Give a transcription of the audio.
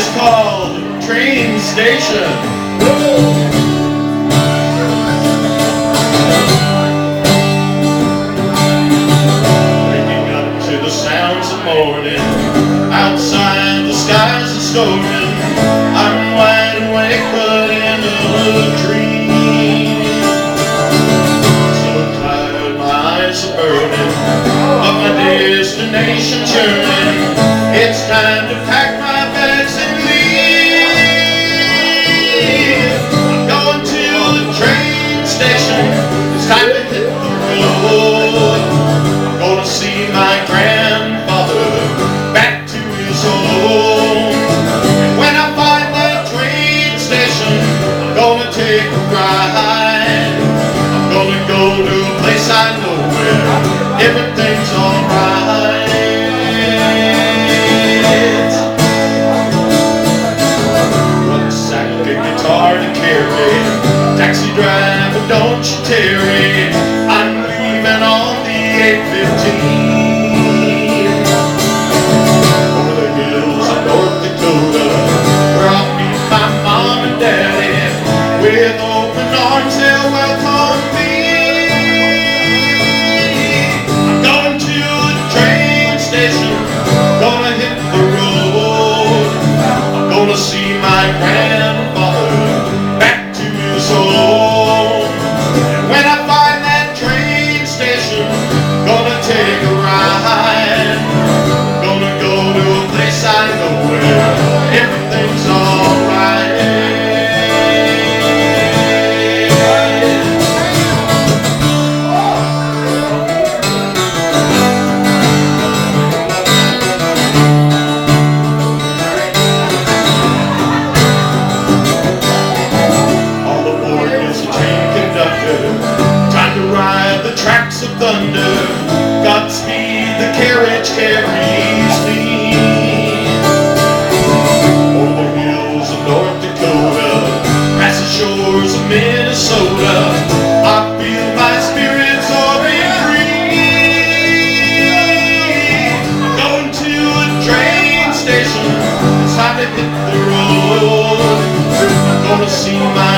is called Train Station. Waking up to the sounds of morning, outside the skies are storming. I'm wide awake but in a dream. So tired, my eyes are burning, but my destination's yearning. It's time to pack my bags and leave. I'm going to the train station. It's time to hit the road. I'm gonna see my grandfather back to his home. And when I find that train station, I'm gonna take a ride. I'm gonna go to a place I know where everything's alright. Taxi driver, don't you tarry, I'm leaving on the 8:15. Over the hills of North Dakota, where I'll meet my mom and daddy. With open arms they'll welcome me. I'm going to the train station, gonna hit the road. I'm gonna see my grandfather back to his home. And when I find that train station, gonna take a ride. Gonna go to a place I know where everything's alright. Time to ride the tracks of thunder. Godspeed, the carriage carries me. Over the hills of North Dakota, past the shores of Minnesota, I feel my spirits soaring free. I'm going to a train station. It's time to hit the road. I'm gonna see my